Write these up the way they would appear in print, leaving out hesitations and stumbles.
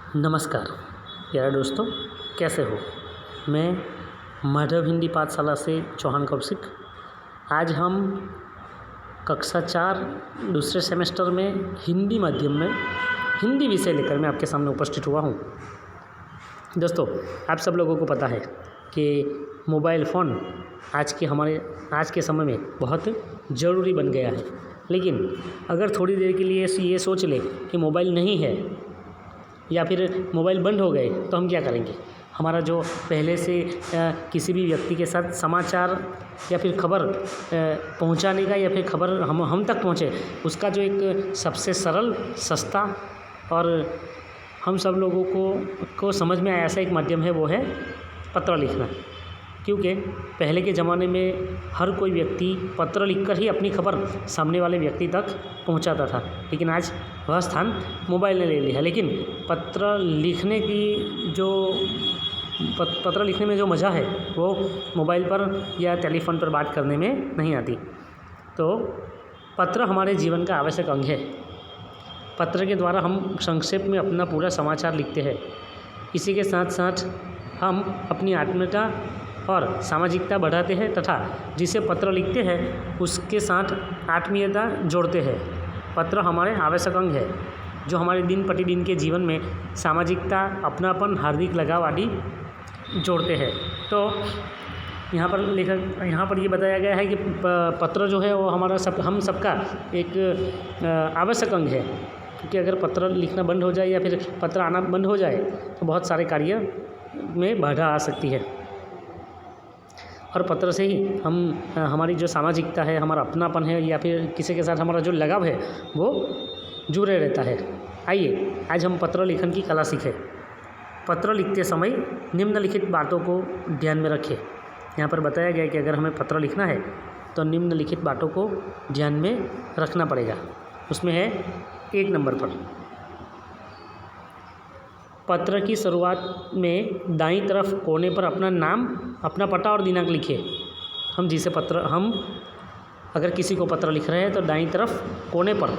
नमस्कार प्यारे दोस्तों, कैसे हो। मैं माधव हिंदी पाठशाला से चौहान कौशिक। आज हम कक्षा 4 दूसरे सेमेस्टर में हिंदी माध्यम में हिंदी विषय लेकर मैं आपके सामने उपस्थित हुआ हूँ। दोस्तों, आप सब लोगों को पता है कि मोबाइल फ़ोन आज के समय में बहुत ज़रूरी बन गया है। लेकिन अगर थोड़ी देर के लिए ये सोच ले कि मोबाइल नहीं है या फिर मोबाइल बंद हो गए तो हम क्या करेंगे। हमारा जो पहले से किसी भी व्यक्ति के साथ समाचार या फिर खबर पहुंचाने का या फिर खबर हम तक पहुंचे, उसका जो एक सबसे सरल, सस्ता और हम सब लोगों को समझ में आया ऐसा एक माध्यम है, वो है पत्र लिखना। क्योंकि पहले के ज़माने में हर कोई व्यक्ति पत्र लिखकर ही अपनी खबर सामने वाले व्यक्ति तक पहुंचाता था, लेकिन आज वह स्थान मोबाइल ने ले लिया। लेकिन पत्र लिखने में जो मज़ा है वो मोबाइल पर या टेलीफोन पर बात करने में नहीं आती। तो पत्र हमारे जीवन का आवश्यक अंग है। पत्र के द्वारा हम संक्षेप में अपना पूरा समाचार लिखते हैं। इसी के साथ साथ हम अपनी आत्मीयता और सामाजिकता बढ़ाते हैं तथा जिसे पत्र लिखते हैं उसके साथ आत्मीयता जोड़ते हैं। पत्र हमारे आवश्यक अंग है जो हमारे दिन प्रतिदिन के जीवन में सामाजिकता, अपनापन, हार्दिक लगाव आदि जोड़ते हैं। तो यहाँ पर ये बताया गया है कि पत्र जो है वो हम सबका एक आवश्यक अंग है। क्योंकि अगर पत्र लिखना बंद हो जाए या फिर पत्र आना बंद हो जाए तो बहुत सारे कार्य में बाधा आ सकती है। और पत्र से ही हमारी जो सामाजिकता है, हमारा अपनापन है या फिर किसी के साथ हमारा जो लगाव है वो जुड़े रहता है। आइए आज हम पत्र लिखन की कला सीखें। पत्र लिखते समय निम्नलिखित बातों को ध्यान में रखें। यहाँ पर बताया गया है कि अगर हमें पत्र लिखना है तो निम्नलिखित बातों को ध्यान में रखना पड़ेगा। उसमें है 1 नंबर पर, पत्र की शुरुआत में दाईं तरफ कोने पर अपना नाम, अपना पता और दिनांक लिखिए। हम अगर किसी को पत्र लिख रहे हैं तो दाईं तरफ कोने पर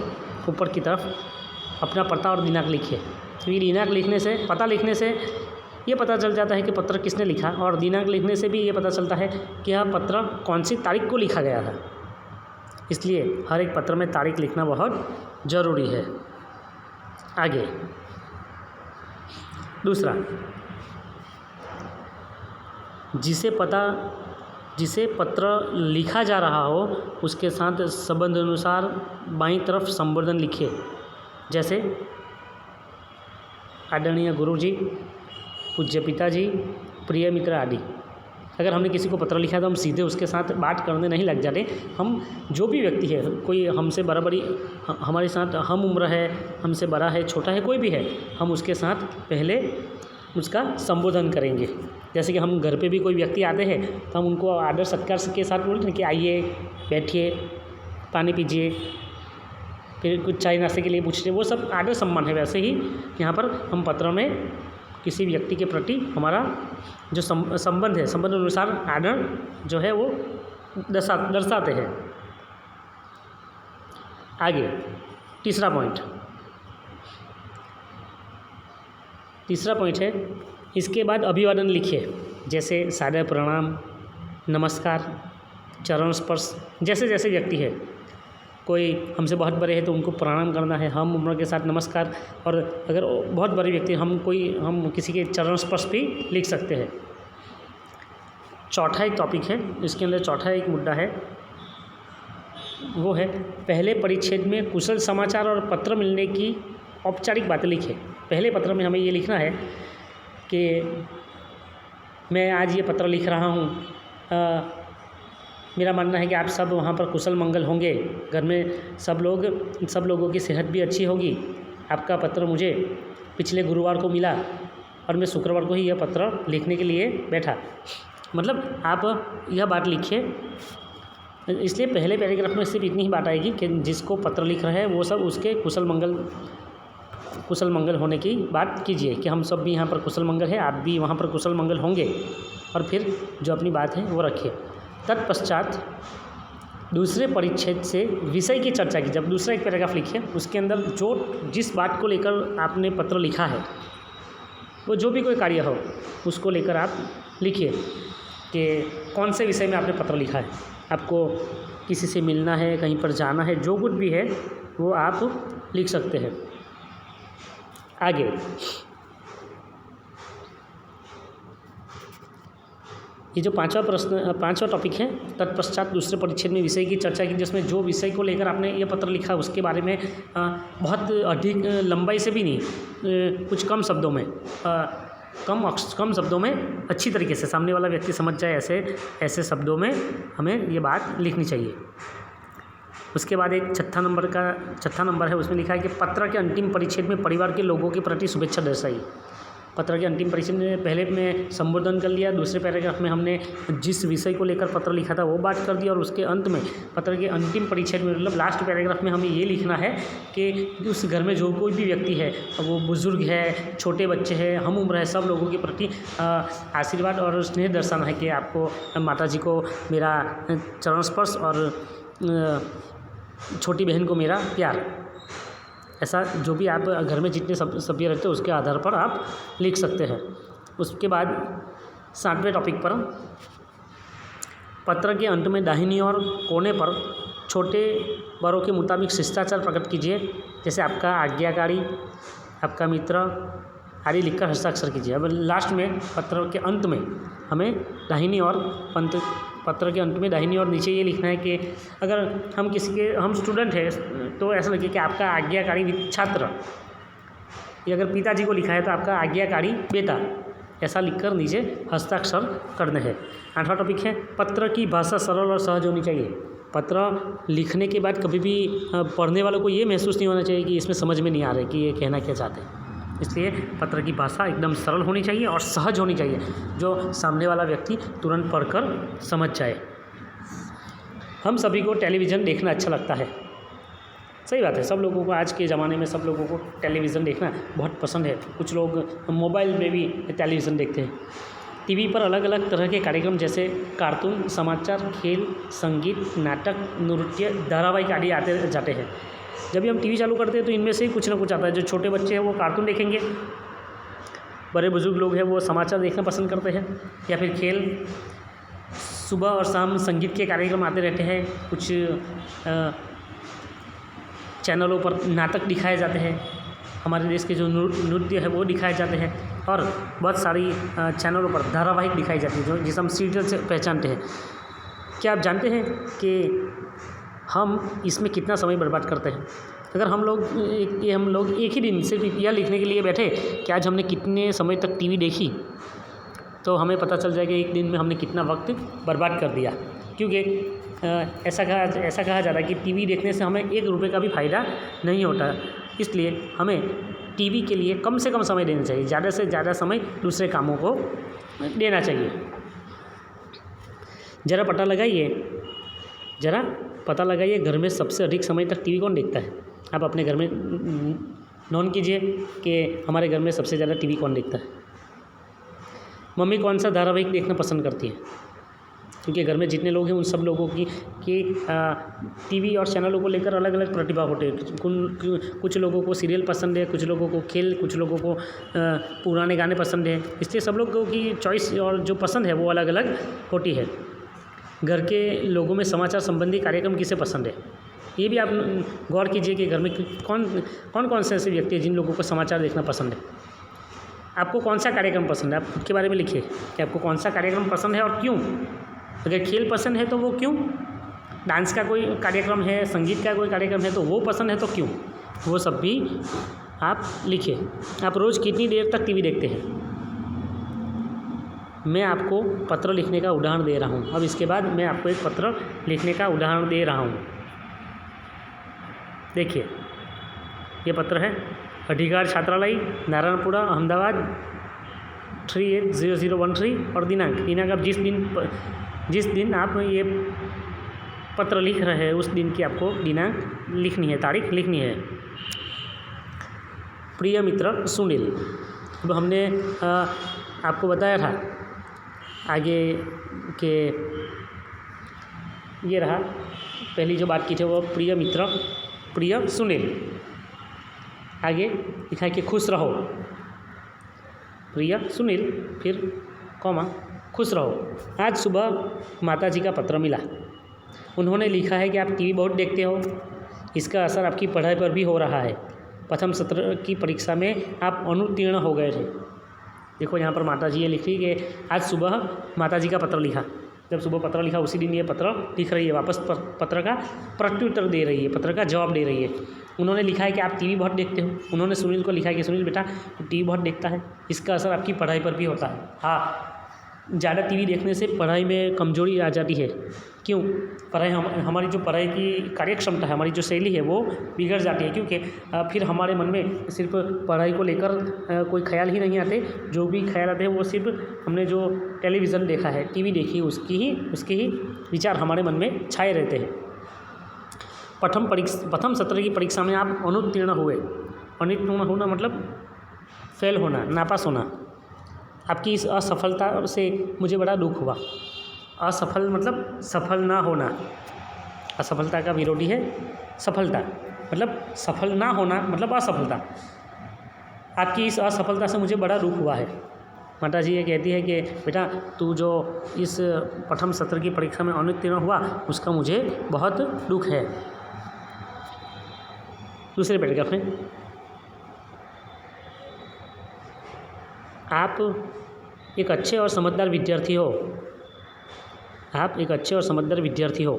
ऊपर की तरफ अपना पता और दिनांक लिखिए। क्योंकि दिनांक लिखने से, पता लिखने से ये पता चल जाता है कि पत्र किसने लिखा, और दिनांक लिखने से भी ये पता चलता है कि यह पत्र कौन सी तारीख को लिखा गया था। इसलिए हर एक पत्र में तारीख लिखना बहुत ज़रूरी है। आगे दूसरा, जिसे पत्र लिखा जा रहा हो उसके साथ संबंध अनुसार बाईं तरफ संबोधन लिखिए। जैसे आदरणीय गुरुजी, पूज्य पिताजी, प्रिय मित्र आदि। अगर हमने किसी को पत्र लिखा तो हम सीधे उसके साथ बात करने नहीं लग जाते। हम जो भी व्यक्ति है, कोई हमसे बराबरी, हमारे साथ हम उम्र है, हमसे बड़ा है, छोटा है, कोई भी है, हम उसके साथ पहले उसका संबोधन करेंगे। जैसे कि हम घर पे भी कोई व्यक्ति आते हैं तो हम उनको आदर सत्कार के साथ बोलते हैं कि आइए, बैठिए, पानी पीजिए, फिर कुछ चाय नाश्ते के लिए पूछते हैं। वो सब आदर सम्मान है। वैसे ही यहाँ पर हम पत्र में किसी व्यक्ति के प्रति हमारा जो संबंध है, संबंध अनुसार आदर जो है वो दर्शाते हैं। आगे तीसरा पॉइंट है, इसके बाद अभिवादन लिखिए। जैसे सादर प्रणाम, नमस्कार, चरण स्पर्श। जैसे जैसे व्यक्ति है, कोई हमसे बहुत बड़े हैं तो उनको प्रणाम करना है, हम उम्र के साथ नमस्कार। और अगर बहुत बड़े व्यक्ति हम किसी के चरण स्पर्श भी लिख सकते हैं। चौथा एक टॉपिक है, इसके अंदर चौथा एक मुद्दा है, वो है पहले परिच्छेद में कुशल समाचार और पत्र मिलने की औपचारिक बातें लिखें। पहले पत्र में हमें ये लिखना है कि मैं आज ये पत्र लिख रहा हूँ, मेरा मानना है कि आप सब वहाँ पर कुशल मंगल होंगे, घर में सब लोगों की सेहत भी अच्छी होगी। आपका पत्र मुझे पिछले गुरुवार को मिला और मैं शुक्रवार को ही यह पत्र लिखने के लिए बैठा। मतलब आप यह बात लिखिए। इसलिए पहले पैराग्राफ में सिर्फ इतनी ही बात आएगी कि जिसको पत्र लिख रहे हैं वो सब उसके कुशल मंगल होने की बात कीजिए कि हम सब भी यहाँ पर कुशल मंगल है, आप भी वहाँ पर कुशल मंगल होंगे। और फिर जो अपनी बात है वो रखिए। तत्पश्चात दूसरे परिच्छेद से विषय की चर्चा की। जब दूसरा एक पैराग्राफ लिखिए, उसके अंदर जिस बात को लेकर आपने पत्र लिखा है वो जो भी कोई कार्य हो उसको लेकर आप लिखिए कि कौन से विषय में आपने पत्र लिखा है। आपको किसी से मिलना है, कहीं पर जाना है, जो कुछ भी है वो आप लिख सकते हैं। आगे ये जो पांचवा टॉपिक है, तत्पश्चात दूसरे परिच्छेद में विषय की चर्चा की, जिसमें जो विषय को लेकर आपने ये पत्र लिखा उसके बारे में बहुत अधिक लंबाई से भी नहीं, कुछ कम शब्दों में, कम शब्दों में अच्छी तरीके से सामने वाला व्यक्ति समझ जाए ऐसे शब्दों में हमें ये बात लिखनी चाहिए। उसके बाद एक छठा नंबर है, उसमें लिखा है कि पत्र के अंतिम परिच्छेद में परिवार के लोगों के प्रति शुभेच्छा दर्शाई। पत्र के अंतिम परिच्छेद में पहले में संबोधन कर लिया, दूसरे पैराग्राफ में हमने जिस विषय को लेकर पत्र लिखा था वो बात कर दिया, और उसके अंत में पत्र के अंतिम परिच्छेद में मतलब लास्ट पैराग्राफ में हमें ये लिखना है कि उस घर में जो कोई भी व्यक्ति है, वो बुज़ुर्ग है, छोटे बच्चे हैं, हम उम्र है, सब लोगों के प्रति आशीर्वाद और स्नेह दर्शाना है कि आपको माता जी को मेरा चरण स्पर्श और छोटी बहन को मेरा प्यार। ऐसा जो भी आप घर में जितने सभ्य रहते हैं उसके आधार पर आप लिख सकते हैं। उसके बाद 7वें टॉपिक पर पत्र के अंत में दाहिनी और कोने पर छोटे बड़ों के मुताबिक शिष्टाचार प्रकट कीजिए, जैसे आपका आज्ञाकारी, आपका मित्र आदि लिखकर हस्ताक्षर कीजिए। अब लास्ट में पत्र के अंत में हमें दाहिनी और पत्र के अंत में दाहिनी और नीचे ये लिखना है कि अगर हम स्टूडेंट हैं तो ऐसा लगे कि आपका आज्ञाकारी छात्र, या अगर पिताजी को लिखा है तो आपका आज्ञाकारी बेटा, ऐसा लिखकर नीचे हस्ताक्षर करने हैं। 8वां टॉपिक है पत्र की भाषा सरल और सहज होनी चाहिए। पत्र लिखने के बाद कभी भी पढ़ने वालों को ये महसूस नहीं होना चाहिए कि इसमें समझ में नहीं आ रहा है कि ये कहना क्या चाहते हैं। इसलिए पत्र की भाषा एकदम सरल होनी चाहिए और सहज होनी चाहिए, जो सामने वाला व्यक्ति तुरंत पढ़कर समझ जाए। हम सभी को टेलीविज़न देखना अच्छा लगता है, सही बात है, सब लोगों को आज के ज़माने में सब लोगों को टेलीविज़न देखना बहुत पसंद है। कुछ लोग मोबाइल में भी टेलीविज़न देखते हैं। टीवी पर अलग अलग तरह के कार्यक्रम जैसे कार्टून, समाचार, खेल, संगीत, नाटक, नृत्य, धारावाहिक आदि आते जाते हैं। जब भी हम टीवी चालू करते हैं तो इनमें से ही कुछ ना कुछ आता है। जो छोटे बच्चे हैं वो कार्टून देखेंगे, बड़े बुजुर्ग लोग हैं वो समाचार देखना पसंद करते हैं, या फिर खेल। सुबह और शाम संगीत के कार्यक्रम आते रहते हैं। कुछ चैनलों पर नाटक दिखाए जाते हैं, हमारे देश के जो नृत्य है वो दिखाए जाते हैं, और बहुत सारी चैनलों पर धारावाहिक दिखाई जाती है जो जिसे हम सीरियल से पहचानते हैं। क्या आप जानते हैं कि हम इसमें कितना समय बर्बाद करते हैं? अगर हम लोग एक ही दिन सिर्फ यह लिखने के लिए बैठे कि आज हमने कितने समय तक टीवी देखी, तो हमें पता चल जाएगा एक दिन में हमने कितना वक्त बर्बाद कर दिया। क्योंकि ऐसा कहा जाता है कि टीवी देखने से हमें 1 रुपये का भी फ़ायदा नहीं होता। इसलिए हमें टीवी के लिए कम से कम समय देना चाहिए, ज़्यादा से ज़्यादा समय दूसरे कामों को देना चाहिए। ज़रा पता लगाइए घर में सबसे अधिक समय तक टीवी कौन देखता है। आप अपने घर में नोन कीजिए कि हमारे घर में सबसे ज़्यादा टीवी कौन देखता है। मम्मी कौन सा धारावाहिक देखना पसंद करती है? क्योंकि घर में जितने लोग हैं उन सब लोगों की टीवी और चैनलों को लेकर अलग अलग प्रतिभा होते हैं। कुछ लोगों को सीरियल पसंद है, कुछ लोगों को खेल, कुछ लोगों को पुराने गाने पसंद है। इसलिए सब लोगों की चॉइस और जो पसंद है वो अलग अलग होती है। घर के लोगों में समाचार संबंधी कार्यक्रम किसे पसंद है, ये भी आप गौर कीजिए कि घर में कौन से ऐसे व्यक्ति हैं जिन लोगों को समाचार देखना पसंद है। आपको कौन सा कार्यक्रम पसंद है, आप खुद के बारे में लिखिए कि आपको कौन सा कार्यक्रम पसंद है और क्यों। अगर खेल पसंद है तो वो क्यों, डांस का कोई कार्यक्रम है, संगीत का कोई कार्यक्रम है तो वो पसंद है तो क्यों, वो सब भी आप लिखिए। आप रोज़ कितनी देर तक टीवी देखते हैं? मैं आपको पत्र लिखने का उदाहरण दे रहा हूँ। अब इसके बाद मैं आपको एक पत्र लिखने का उदाहरण दे रहा हूँ। देखिए, ये पत्र है अधिकार छात्रालय, नारायणपुरा, अहमदाबाद 380013, और दिनांक आप जिस दिन आप ये पत्र लिख रहे हैं उस दिन की आपको दिनांक लिखनी है, तारीख लिखनी है। प्रिय मित्र सुनील। अब हमने आपको बताया था आगे के ये रहा, पहली जो बात की थी वो प्रिय मित्र प्रिय सुनील। आगे लिखा है कि खुश रहो। प्रिय सुनील, फिर कॉमा, खुश रहो। आज सुबह माताजी का पत्र मिला। उन्होंने लिखा है कि आप टीवी बहुत देखते हो, इसका असर आपकी पढ़ाई पर भी हो रहा है। प्रथम सत्र की परीक्षा में आप अनुत्तीर्ण हो गए थे। देखो यहाँ पर माताजी ये लिख रही कि आज सुबह माताजी का पत्र लिखा। जब सुबह पत्र लिखा उसी दिन ये पत्र लिख रही है, वापस पत्र का प्रत्युत्तर दे रही है, पत्र का जवाब दे रही है। उन्होंने लिखा है कि आप टीवी बहुत देखते हो। उन्होंने सुनील को लिखा है कि सुनील बेटा टीवी बहुत देखता है, इसका असर आपकी पढ़ाई पर भी होता है। हाँ, ज़्यादा टीवी देखने से पढ़ाई में कमजोरी आ जाती है। क्यों? पढ़ाई हमारी जो पढ़ाई की कार्यक्षमता है, हमारी जो शैली है वो बिगड़ जाती है, क्योंकि फिर हमारे मन में सिर्फ पढ़ाई को लेकर कोई ख्याल ही नहीं आते। जो भी ख्याल आते हैं वो सिर्फ हमने जो टेलीविज़न देखा है, टीवी देखी, उसके ही विचार हमारे मन में छाए रहते हैं। प्रथम सत्र की परीक्षा में आप अनुत्तीर्ण हुए। अनुत्तीर्ण होना मतलब फेल होना, नापास होना। आपकी इस असफलता से मुझे बड़ा दुख हुआ। असफल मतलब सफल ना होना। असफलता का विरोधी है सफलता, मतलब सफल ना होना मतलब असफलता। आपकी इस असफलता से मुझे बड़ा दुख हुआ है। माता जी ये कहती है कि बेटा तू जो इस प्रथम सत्र की परीक्षा में अनुत्तीर्ण हुआ उसका मुझे बहुत दुख है। दूसरे पैराग्राफ में आप एक अच्छे और समझदार विद्यार्थी हो। आप एक अच्छे और समझदार विद्यार्थी हो।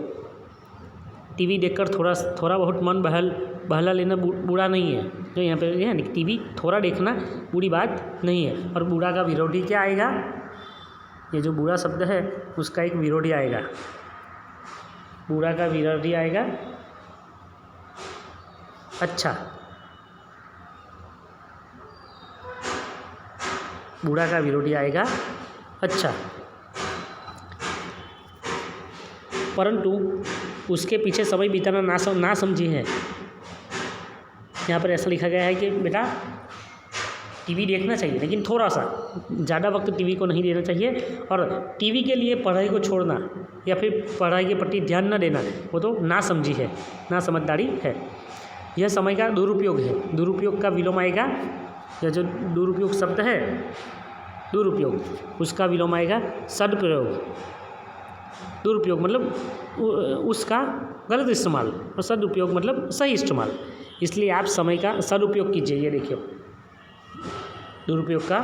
टीवी देखकर थोड़ा बहुत मन बहला लेना बुरा नहीं है। जो यहाँ पे है ना, टीवी थोड़ा देखना बुरी बात नहीं है। और बुरा का विरोधी क्या आएगा? ये जो बुरा शब्द है उसका एक विरोधी आएगा। बुरा का विरोधी आएगा अच्छा। बुरा का विरोधी आएगा अच्छा। परंतु उसके पीछे समय बिताना ना समझी है। यहाँ पर ऐसा लिखा गया है कि बेटा टीवी देखना चाहिए, लेकिन थोड़ा सा, ज़्यादा वक्त टीवी को नहीं देना चाहिए। और टीवी के लिए पढ़ाई को छोड़ना या फिर पढ़ाई के प्रति ध्यान न देना, वो तो ना समझी है, ना समझदारी है। यह समय का दुरुपयोग है। दुरुपयोग का विलोम आएगा, यह जो दुरुपयोग शब्द है दुरुपयोग, उसका विलोम आएगा सदप्रयोग। दुरुपयोग मतलब उसका गलत इस्तेमाल और सदुपयोग मतलब सही इस्तेमाल। इसलिए आप समय का सदुपयोग कीजिए। ये देखिए, दुरुपयोग का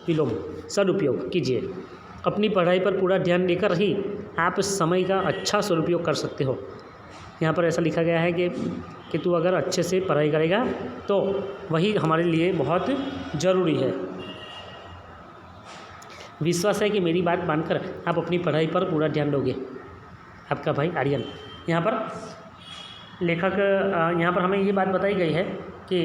विलोम सदुपयोग कीजिए। अपनी पढ़ाई पर पूरा ध्यान देकर ही आप समय का अच्छा सदुपयोग कर सकते हो। यहाँ पर ऐसा लिखा गया है कि तू अगर अच्छे से पढ़ाई करेगा तो वही हमारे लिए बहुत ज़रूरी है। विश्वास है कि मेरी बात मानकर आप अपनी पढ़ाई पर पूरा ध्यान दोगे। आपका भाई आर्यन। यहाँ पर लेखक यहाँ पर हमें ये बात बताई गई है कि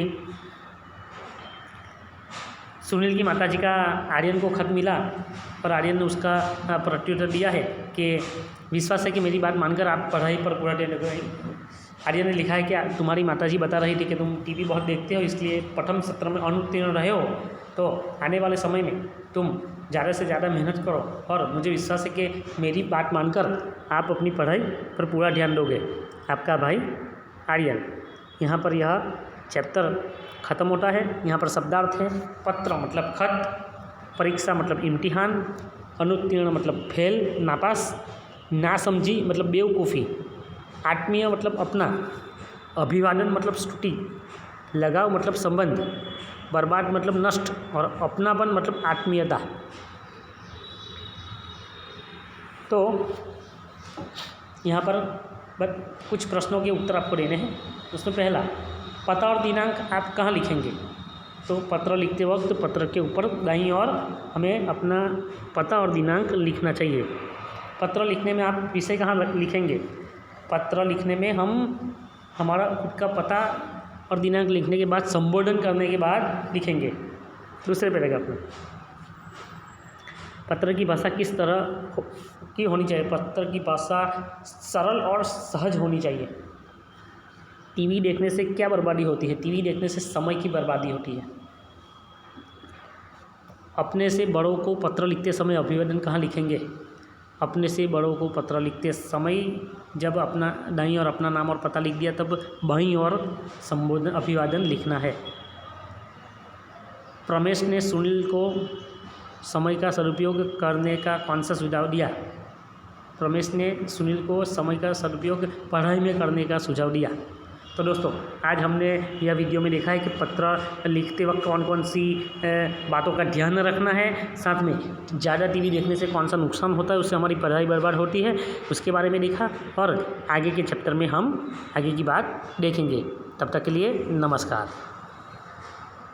सुनील की माताजी का आर्यन को खत मिला और आर्यन ने उसका प्रत्युत्तर दिया है कि विश्वास है कि मेरी बात मानकर आप पढ़ाई पर पूरा ध्यान दोगे। आर्यन ने लिखा है कि तुम्हारी माताजी बता रही थी कि तुम टीवी बहुत देखते हो, इसलिए प्रथम सत्र में अनुत्तीर्ण रहे हो, तो आने वाले समय में तुम ज़्यादा से ज़्यादा मेहनत करो और मुझे विश्वास है कि मेरी बात मानकर आप अपनी पढ़ाई पर पूरा ध्यान दोगे। आपका भाई आर्यन। यहाँ पर यह चैप्टर ख़त्म होता है। यहाँ पर शब्दार्थ है। पत्र मतलब खत, परीक्षा मतलब इम्तिहान, अनुत्तीर्ण मतलब फेल, नापास, नासमझी मतलब बेवकूफ़ी, आत्मीय मतलब अपना, अभिवादन मतलब स्तुति, लगाव मतलब संबंध, बर्बाद मतलब नष्ट और अपनापन मतलब आत्मीयता। तो यहाँ पर कुछ प्रश्नों के उत्तर आपको देने हैं। उसमें पहला, पता और दिनांक आप कहाँ लिखेंगे? तो पत्र लिखते वक्त पत्र के ऊपर दाईं ओर हमें अपना पता और दिनांक लिखना चाहिए। पत्र लिखने में आप विषय कहाँ लिखेंगे? पत्र लिखने में हम हमारा खुद का पता और दिनांक लिखने के बाद संबोधन करने के बाद लिखेंगे। दूसरे पैराग्राफ में, पत्र की भाषा किस तरह की होनी चाहिए? पत्र की भाषा सरल और सहज होनी चाहिए। टीवी देखने से क्या बर्बादी होती है? टीवी देखने से समय की बर्बादी होती है। अपने से बड़ों को पत्र लिखते समय अभिवादन कहाँ लिखेंगे? अपने से बड़ों को पत्र लिखते समय जब अपना दाईं और अपना नाम और पता लिख दिया तब बाईं और संबोधन अभिवादन लिखना है। रमेश ने सुनील को समय का सदुपयोग करने का कौन सा सुझाव दिया? रमेश ने सुनील को समय का सदुपयोग पढ़ाई में करने का सुझाव दिया। तो दोस्तों, आज हमने यह वीडियो में देखा है कि पत्र लिखते वक्त कौन कौन सी बातों का ध्यान रखना है, साथ में ज़्यादा टीवी देखने से कौन सा नुकसान होता है, उससे हमारी पढ़ाई बर्बाद होती है, उसके बारे में देखा। और आगे के चैप्टर में हम आगे की बात देखेंगे। तब तक के लिए नमस्कार।